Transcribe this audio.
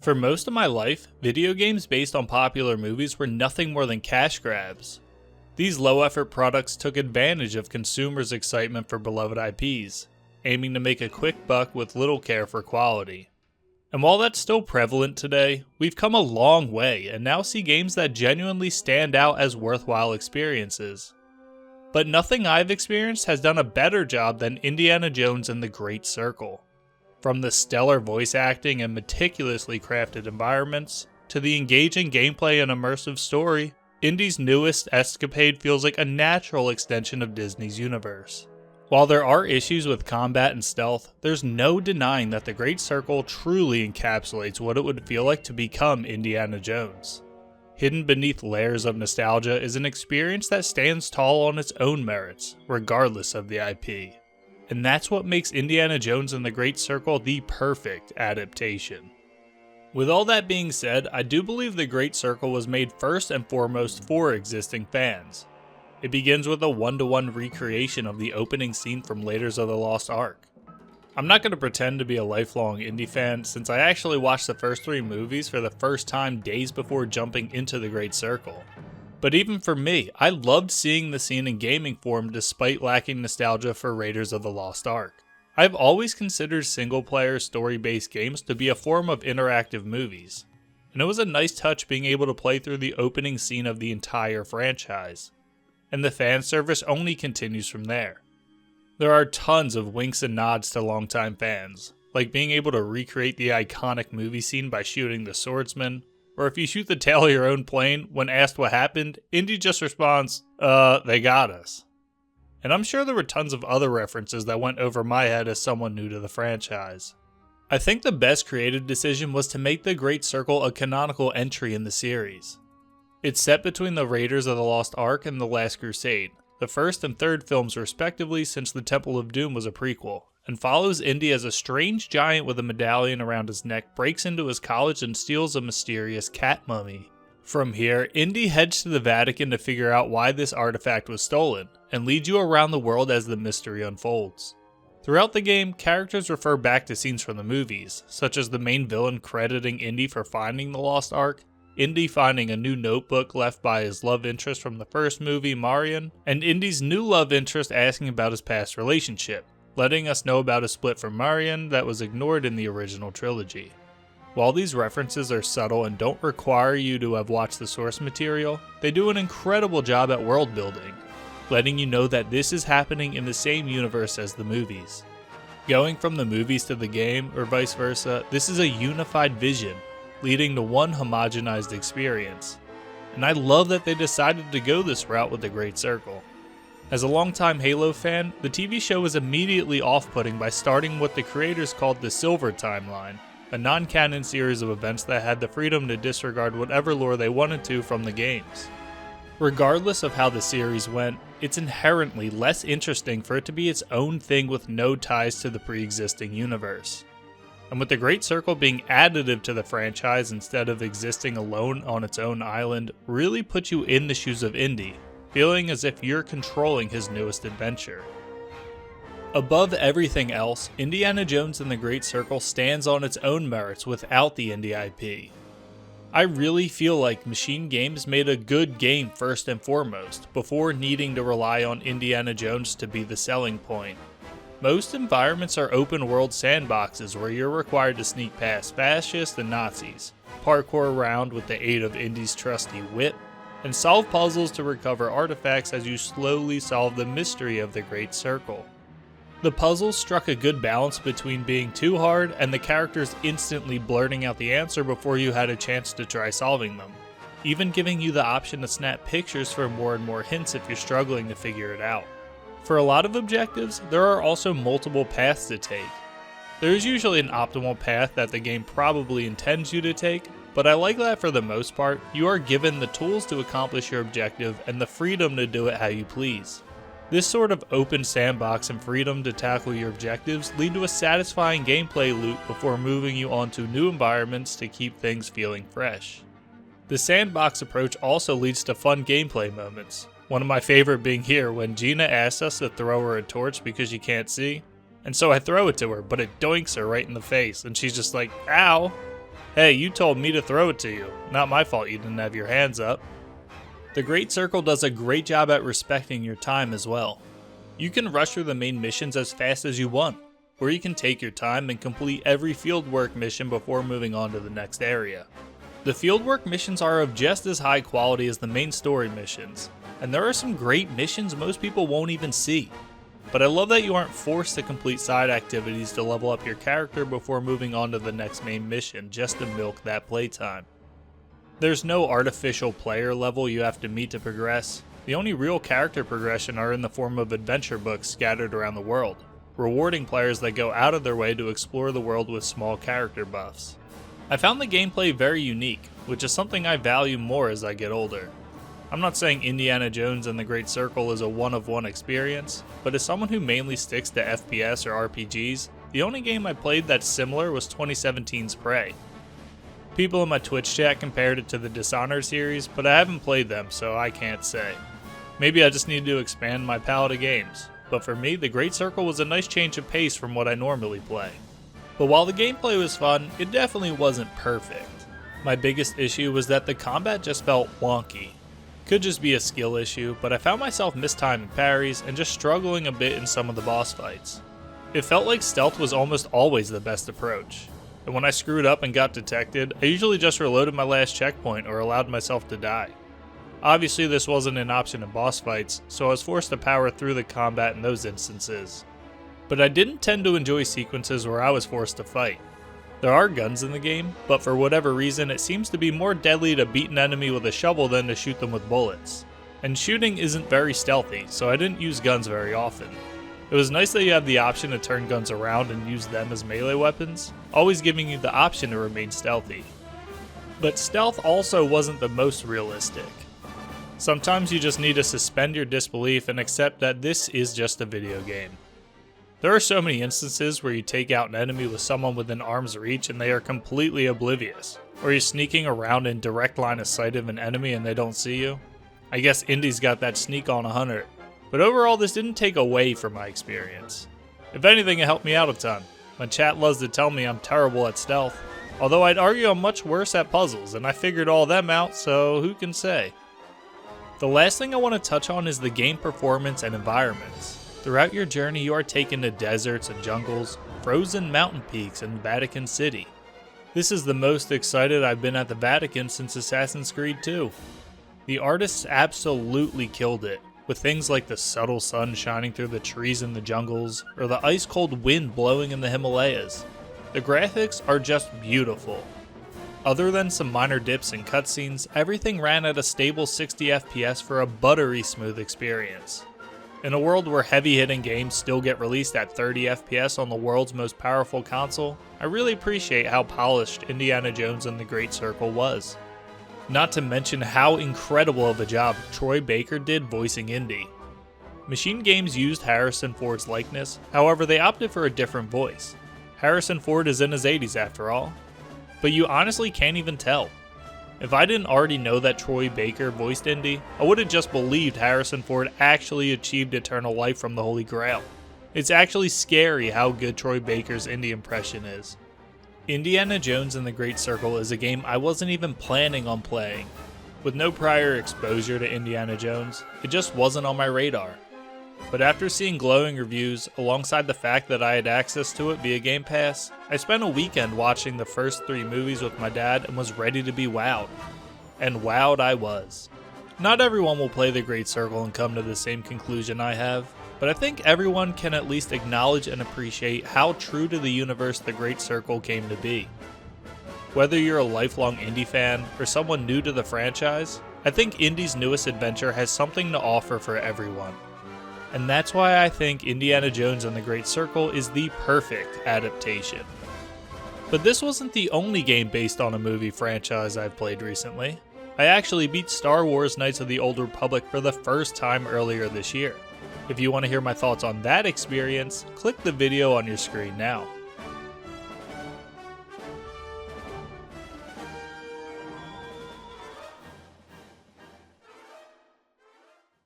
For most of my life, video games based on popular movies were nothing more than cash grabs. These low-effort products took advantage of consumers' excitement for beloved IPs, aiming to make a quick buck with little care for quality. And while that's still prevalent today, we've come a long way and now see games that genuinely stand out as worthwhile experiences. But nothing I've experienced has done a better job than Indiana Jones and the Great Circle. From the stellar voice acting and meticulously crafted environments, to the engaging gameplay and immersive story, Indy's newest escapade feels like a natural extension of Disney's universe. While there are issues with combat and stealth, there's no denying that the Great Circle truly encapsulates what it would feel like to become Indiana Jones. Hidden beneath layers of nostalgia is an experience that stands tall on its own merits, regardless of the IP. And that's what makes Indiana Jones and the Great Circle the perfect adaptation. With all that being said, I do believe the Great Circle was made first and foremost for existing fans. It begins with a one-to-one recreation of the opening scene from Raiders of the Lost Ark. I'm not going to pretend to be a lifelong Indy fan since I actually watched the first 3 movies for the first time days before jumping into the Great Circle. But even for me, I loved seeing the scene in gaming form despite lacking nostalgia for Raiders of the Lost Ark. I've always considered single-player story-based games to be a form of interactive movies, and it was a nice touch being able to play through the opening scene of the entire franchise. And the fan service only continues from there. There are tons of winks and nods to longtime fans, like being able to recreate the iconic movie scene by shooting the swordsman, or if you shoot the tail of your own plane, when asked what happened, Indy just responds, they got us. And I'm sure there were tons of other references that went over my head as someone new to the franchise. I think the best creative decision was to make the Great Circle a canonical entry in the series. It's set between the Raiders of the Lost Ark and The Last Crusade, the first and third films respectively, since the Temple of Doom was a prequel, and follows Indy as a strange giant with a medallion around his neck breaks into his college and steals a mysterious cat mummy. From here, Indy heads to the Vatican to figure out why this artifact was stolen, and leads you around the world as the mystery unfolds. Throughout the game, characters refer back to scenes from the movies, such as the main villain crediting Indy for finding the Lost Ark, Indy finding a new notebook left by his love interest from the first movie, Marion, and Indy's new love interest asking about his past relationship, letting us know about a split from Marion that was ignored in the original trilogy. While these references are subtle and don't require you to have watched the source material, they do an incredible job at world building, letting you know that this is happening in the same universe as the movies. Going from the movies to the game, or vice versa, this is a unified vision, leading to one homogenized experience. And I love that they decided to go this route with the Great Circle. As a longtime Halo fan, the TV show was immediately off-putting by starting what the creators called the Silver Timeline, a non-canon series of events that had the freedom to disregard whatever lore they wanted to from the games. Regardless of how the series went, it's inherently less interesting for it to be its own thing with no ties to the pre-existing universe. And with the Great Circle being additive to the franchise instead of existing alone on its own island, really puts you in the shoes of Indy, feeling as if you're controlling his newest adventure. Above everything else, Indiana Jones and the Great Circle stands on its own merits without the Indy IP. I really feel like Machine Games made a good game first and foremost, before needing to rely on Indiana Jones to be the selling point. Most environments are open world sandboxes where you're required to sneak past fascists and Nazis, parkour around with the aid of Indy's trusty whip, and solve puzzles to recover artifacts as you slowly solve the mystery of the Great Circle. The puzzles struck a good balance between being too hard and the characters instantly blurting out the answer before you had a chance to try solving them, even giving you the option to snap pictures for more and more hints if you're struggling to figure it out. For a lot of objectives, there are also multiple paths to take. There is usually an optimal path that the game probably intends you to take, but I like that for the most part, you are given the tools to accomplish your objective and the freedom to do it how you please. This sort of open sandbox and freedom to tackle your objectives lead to a satisfying gameplay loop before moving you onto new environments to keep things feeling fresh. The sandbox approach also leads to fun gameplay moments. One of my favorite being here when Gina asks us to throw her a torch because she can't see, and so I throw it to her, but it doinks her right in the face, and she's just like, ow! Hey, you told me to throw it to you. Not my fault you didn't have your hands up. The Great Circle does a great job at respecting your time as well. You can rush through the main missions as fast as you want, or you can take your time and complete every fieldwork mission before moving on to the next area. The fieldwork missions are of just as high quality as the main story missions, and there are some great missions most people won't even see. But I love that you aren't forced to complete side activities to level up your character before moving on to the next main mission just to milk that playtime. There's no artificial player level you have to meet to progress. The only real character progression are in the form of adventure books scattered around the world, rewarding players that go out of their way to explore the world with small character buffs. I found the gameplay very unique, which is something I value more as I get older. I'm not saying Indiana Jones and the Great Circle is a one-of-one experience, but as someone who mainly sticks to FPS or RPGs, the only game I played that's similar was 2017's Prey. People in my Twitch chat compared it to the Dishonored series, but I haven't played them, so I can't say. Maybe I just need to expand my palette of games, but for me, the Great Circle was a nice change of pace from what I normally play. But while the gameplay was fun, it definitely wasn't perfect. My biggest issue was that the combat just felt wonky. Could just be a skill issue, but I found myself mistiming parries and just struggling a bit in some of the boss fights. It felt like stealth was almost always the best approach, and when I screwed up and got detected, I usually just reloaded my last checkpoint or allowed myself to die. Obviously this wasn't an option in boss fights, so I was forced to power through the combat in those instances. But I didn't tend to enjoy sequences where I was forced to fight. There are guns in the game, but for whatever reason it seems to be more deadly to beat an enemy with a shovel than to shoot them with bullets. And shooting isn't very stealthy, so I didn't use guns very often. It was nice that you have the option to turn guns around and use them as melee weapons, always giving you the option to remain stealthy. But stealth also wasn't the most realistic. Sometimes you just need to suspend your disbelief and accept that this is just a video game. There are so many instances where you take out an enemy with someone within arm's reach and they are completely oblivious, or you're sneaking around in direct line of sight of an enemy and they don't see you. I guess Indy's got that sneak on 100, but overall this didn't take away from my experience. If anything, it helped me out a ton. My chat loves to tell me I'm terrible at stealth, although I'd argue I'm much worse at puzzles, and I figured all them out, so who can say. The last thing I want to touch on is the game performance and environments. Throughout your journey, you are taken to deserts and jungles, frozen mountain peaks, and Vatican City. This is the most excited I've been at the Vatican since Assassin's Creed 2. The artists absolutely killed it, with things like the subtle sun shining through the trees in the jungles, or the ice-cold wind blowing in the Himalayas. The graphics are just beautiful. Other than some minor dips and cutscenes, everything ran at a stable 60 FPS for a buttery smooth experience. In a world where heavy-hitting games still get released at 30 FPS on the world's most powerful console, I really appreciate how polished Indiana Jones and the Great Circle was. Not to mention how incredible of a job Troy Baker did voicing Indy. Machine Games used Harrison Ford's likeness, however they opted for a different voice. Harrison Ford is in his 80s after all. But you honestly can't even tell. If I didn't already know that Troy Baker voiced Indy, I would have just believed Harrison Ford actually achieved eternal life from the Holy Grail. It's actually scary how good Troy Baker's Indy impression is. Indiana Jones and the Great Circle is a game I wasn't even planning on playing. With no prior exposure to Indiana Jones, it just wasn't on my radar. But after seeing glowing reviews, alongside the fact that I had access to it via Game Pass, I spent a weekend watching the first 3 movies with my dad and was ready to be wowed. And wowed I was. Not everyone will play the Great Circle and come to the same conclusion I have, but I think everyone can at least acknowledge and appreciate how true to the universe the Great Circle came to be. Whether you're a lifelong Indy fan or someone new to the franchise, I think Indy's newest adventure has something to offer for everyone. And that's why I think Indiana Jones and the Great Circle is the perfect adaptation. But this wasn't the only game based on a movie franchise I've played recently. I actually beat Star Wars Knights of the Old Republic for the first time earlier this year. If you want to hear my thoughts on that experience, click the video on your screen now.